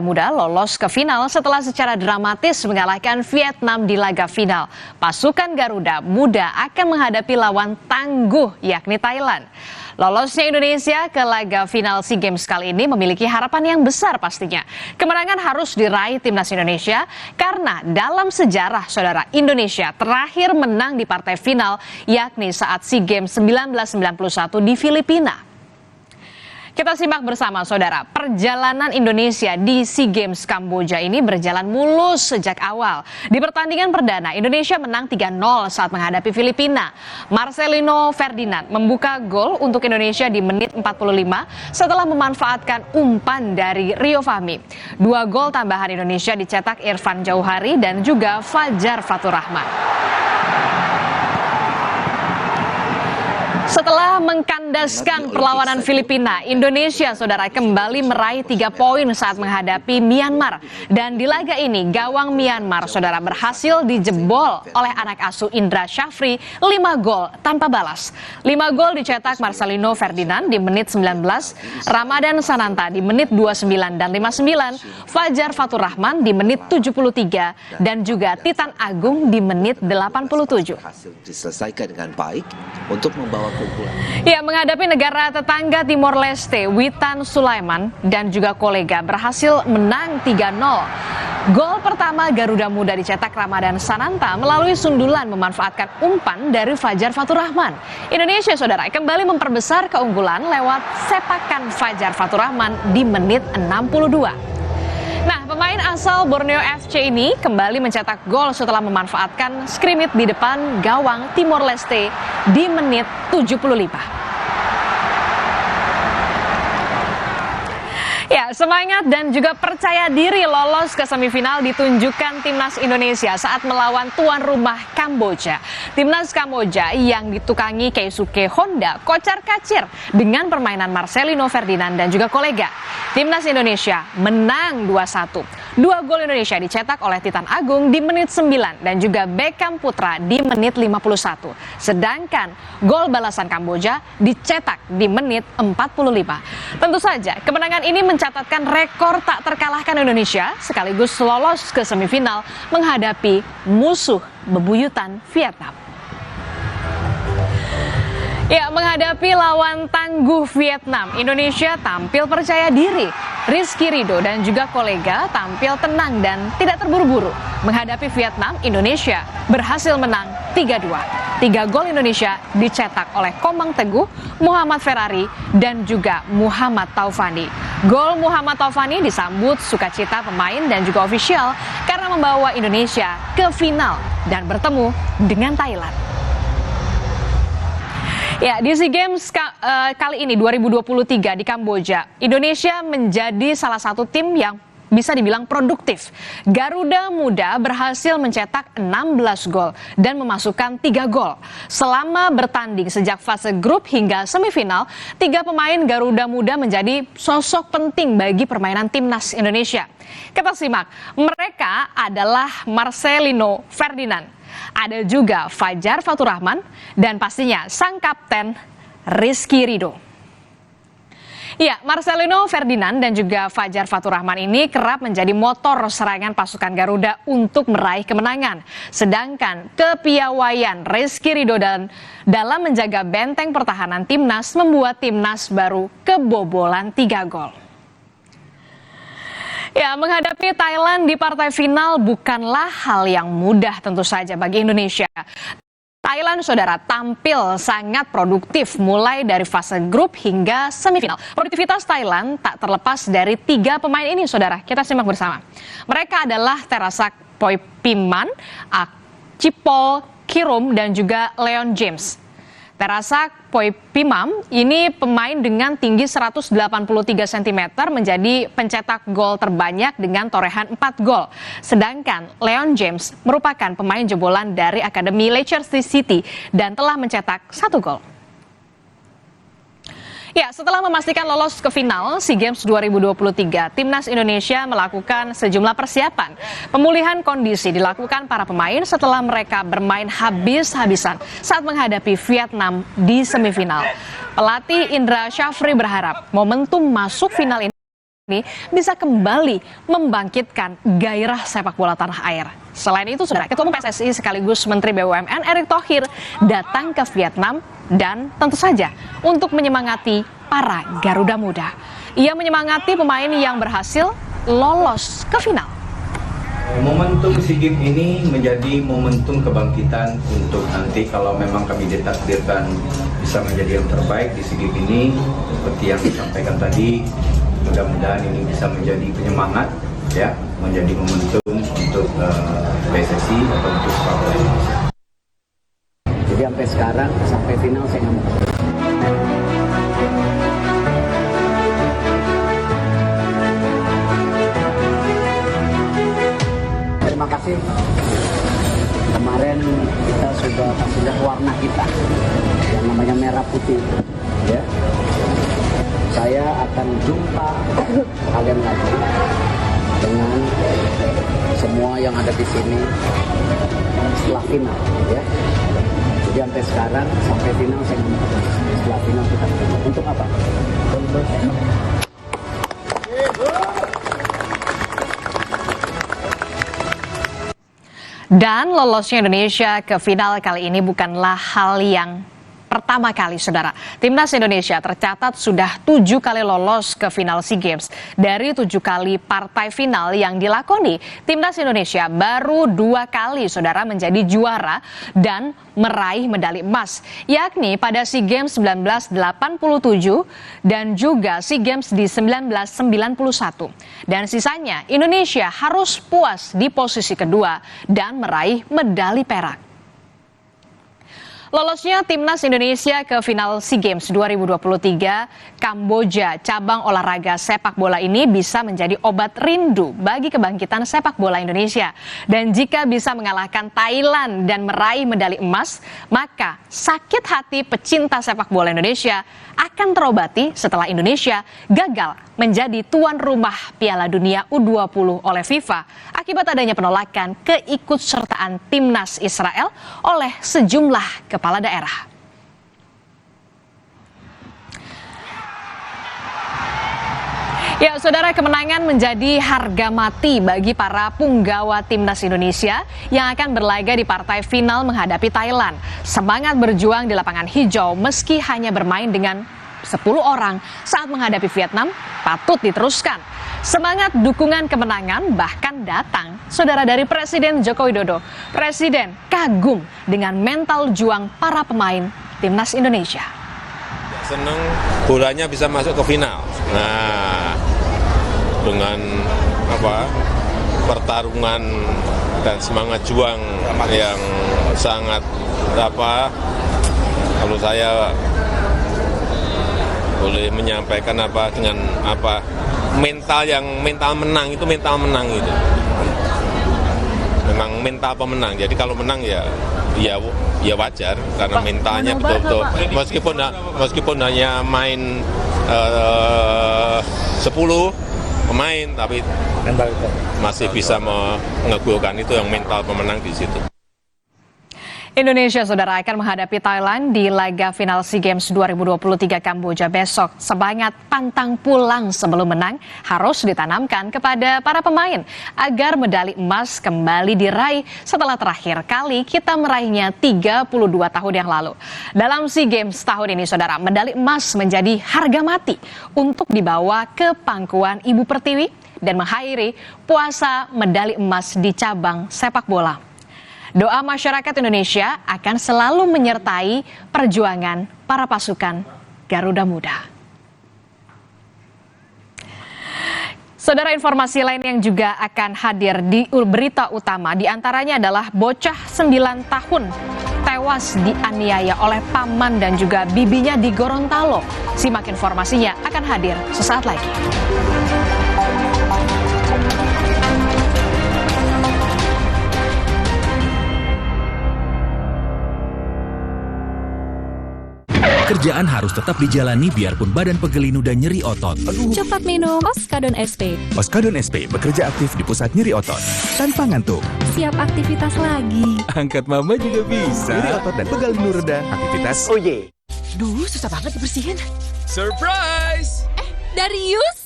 Muda lolos ke final setelah secara dramatis mengalahkan Vietnam di laga final. Pasukan Garuda Muda akan menghadapi lawan tangguh yakni Thailand. Lolosnya Indonesia ke laga final SEA Games kali ini memiliki harapan yang besar pastinya. Kemenangan harus diraih timnas Indonesia karena dalam sejarah saudara Indonesia terakhir menang di partai final yakni saat SEA Games 1991 di Filipina. Kita simak bersama saudara, perjalanan Indonesia di SEA Games Kamboja ini berjalan mulus sejak awal. Di pertandingan perdana, Indonesia menang 3-0 saat menghadapi Filipina. Marcelino Ferdinand membuka gol untuk Indonesia di menit 45 setelah memanfaatkan umpan dari Rio Fahmi. 2 gol tambahan Indonesia dicetak Irfan Jauhari dan juga Fajar Faturrahman. Setelah mengkandaskan perlawanan Filipina, Indonesia saudara kembali meraih 3 poin saat menghadapi Myanmar. Dan di laga ini gawang Myanmar saudara berhasil dijebol oleh anak asuh Indra Syafri 5 gol tanpa balas. 5 gol dicetak Marcelino Ferdinand di menit 19, Ramadan Sananta di menit 29 dan 59, Fajar Faturrahman di menit 73 dan juga Titan Agung di menit 87. Diselesaikan dengan baik untuk membawa Ya, menghadapi negara tetangga Timor Leste, Witan Sulaiman dan juga kolega berhasil menang 3-0. Gol pertama Garuda Muda dicetak Ramadan Sananta melalui sundulan memanfaatkan umpan dari Fajar Faturrahman. Indonesia saudara kembali memperbesar keunggulan lewat sepakan Fajar Faturrahman di menit 62. Nah, pemain asal Borneo FC ini kembali mencetak gol setelah memanfaatkan skrimmit di depan gawang Timor Leste di menit 75. Ya, semangat dan juga percaya diri lolos ke semifinal ditunjukkan timnas Indonesia saat melawan tuan rumah Kamboja. Timnas Kamboja yang ditukangi Keisuke Honda kocar-kacir dengan permainan Marcelino Ferdinand dan juga kolega. Timnas Indonesia menang 2-1. 2 gol Indonesia dicetak oleh Titan Agung di menit 9 dan juga Beckham Putra di menit 51. Sedangkan gol balasan Kamboja dicetak di menit 45. Tentu saja kemenangan ini mencatatkan rekor tak terkalahkan Indonesia sekaligus lolos ke semifinal menghadapi musuh bebuyutan Vietnam. Ya, menghadapi lawan tangguh Vietnam, Indonesia tampil percaya diri. Rizky Ridho dan juga kolega tampil tenang dan tidak terburu-buru. Menghadapi Vietnam, Indonesia berhasil menang 3-2. 3 gol Indonesia dicetak oleh Komang Teguh, Muhammad Ferrari, dan juga Muhammad Taufani. Gol Muhammad Taufani disambut sukacita pemain dan juga ofisial karena membawa Indonesia ke final dan bertemu dengan Thailand. Ya, di SEA Games kali ini 2023 di Kamboja, Indonesia menjadi salah satu tim yang bisa dibilang produktif. Garuda Muda berhasil mencetak 16 gol dan memasukkan 3 gol. Selama bertanding sejak fase grup hingga semifinal, 3 pemain Garuda Muda menjadi sosok penting bagi permainan timnas Indonesia. Kita simak, mereka adalah Marcelino Ferdinand. Ada juga Fajar Faturrahman dan pastinya sang kapten Rizky Ridho. Ya, Marcelino Ferdinand dan juga Fajar Faturrahman ini kerap menjadi motor serangan pasukan Garuda untuk meraih kemenangan. Sedangkan kepiawaian Rizky Ridho dalam menjaga benteng pertahanan timnas membuat timnas baru kebobolan 3 gol. Ya, menghadapi Thailand di partai final bukanlah hal yang mudah tentu saja bagi Indonesia. Thailand, saudara, tampil sangat produktif mulai dari fase grup hingga semifinal. Produktivitas Thailand tak terlepas dari 3 pemain ini, saudara. Kita simak bersama. Mereka adalah Terasak Poipiman, Cipol Kirum, dan juga Leon James. Terasak Poipimam ini pemain dengan tinggi 183 cm menjadi pencetak gol terbanyak dengan torehan 4 gol. Sedangkan Leon James merupakan pemain jebolan dari Akademi Leicester City dan telah mencetak 1 gol. Ya, setelah memastikan lolos ke final SEA Games 2023, Timnas Indonesia melakukan sejumlah persiapan. Pemulihan kondisi dilakukan para pemain setelah mereka bermain habis-habisan saat menghadapi Vietnam di semifinal. Pelatih Indra Syafri berharap momentum masuk final ini ini bisa kembali membangkitkan gairah sepak bola tanah air. Selain itu, Saudara, Ketua Umum PSSI sekaligus Menteri BUMN Erick Thohir datang ke Vietnam dan tentu saja untuk menyemangati para Garuda Muda. Ia menyemangati pemain yang berhasil lolos ke final. Momentum SEA Games ini menjadi momentum kebangkitan untuk nanti kalau memang kami ditakdirkan bisa menjadi yang terbaik di SEA Games ini. Seperti yang disampaikan tadi, mudah-mudahan ini bisa menjadi penyemangat, ya, menjadi momentum untuk PSSI atau untuk sepak bola Indonesia. Jadi sampai sekarang, sampai final saya nggak mau. Terima kasih. Kemarin kita sudah kasih lihat warna kita, yang namanya merah putih, ya. Saya akan jumpa kalian lagi dengan semua yang ada di sini setelah final, ya. Jadi sampai sekarang, sampai final saya nggak mau. Setelah final kita ketemu. Untuk apa? Dan lolosnya Indonesia ke final kali ini bukanlah hal yang pertama kali, Saudara. Timnas Indonesia tercatat sudah 7 kali lolos ke final SEA Games. Dari 7 kali partai final yang dilakoni, Timnas Indonesia baru 2 kali, Saudara, menjadi juara dan meraih medali emas, yakni pada SEA Games 1987 dan juga SEA Games di 1991. Dan sisanya Indonesia harus puas di posisi kedua dan meraih medali perak. Lolosnya Timnas Indonesia ke final SEA Games 2023 Kamboja cabang olahraga sepak bola ini bisa menjadi obat rindu bagi kebangkitan sepak bola Indonesia. Dan jika bisa mengalahkan Thailand dan meraih medali emas, maka sakit hati pecinta sepak bola Indonesia akan terobati setelah Indonesia gagal menjadi tuan rumah Piala Dunia U20 oleh FIFA akibat adanya penolakan keikutsertaan timnas Israel oleh sejumlah kepala daerah. Ya, Saudara, kemenangan menjadi harga mati bagi para punggawa timnas Indonesia yang akan berlaga di partai final menghadapi Thailand. Semangat berjuang di lapangan hijau meski hanya bermain dengan 10 orang saat menghadapi Vietnam patut diteruskan. Semangat dukungan kemenangan bahkan datang, Saudara, dari Presiden Joko Widodo. Presiden kagum dengan mental juang para pemain timnas Indonesia. Senang bolanya bisa masuk ke final. Nah, dengan pertarungan dan semangat juang yang sangat kalau saya boleh menyampaikan dengan mental menang itu memang mental pemenang. Jadi kalau menang ya wajar karena mentalnya betul-betul meskipun hanya main 10 pemain tapi masih bisa mengegulkan, itu yang mental pemenang di situ. Indonesia, Saudara, akan menghadapi Thailand di laga final SEA Games 2023 Kamboja besok. Semangat pantang pulang sebelum menang harus ditanamkan kepada para pemain agar medali emas kembali diraih setelah terakhir kali kita meraihnya 32 tahun yang lalu. Dalam SEA Games tahun ini, Saudara, medali emas menjadi harga mati untuk dibawa ke pangkuan Ibu Pertiwi dan mengakhiri puasa medali emas di cabang sepak bola. Doa masyarakat Indonesia akan selalu menyertai perjuangan para pasukan Garuda Muda. Saudara, informasi lain yang juga akan hadir di berita utama diantaranya adalah bocah 9 tahun tewas dianiaya oleh paman dan juga bibinya di Gorontalo. Simak informasinya akan hadir sesaat lagi. Kerjaan harus tetap dijalani biarpun badan pegelinu dan nyeri otot. Cepat minum Oskadon SP. Oskadon SP bekerja aktif di pusat nyeri otot tanpa ngantuk. Siap aktivitas lagi. Angkat mama juga bisa. Nyeri otot dan pegelinu reda, aktivitas. Duh, susah banget dibersihin. Surprise! Darius!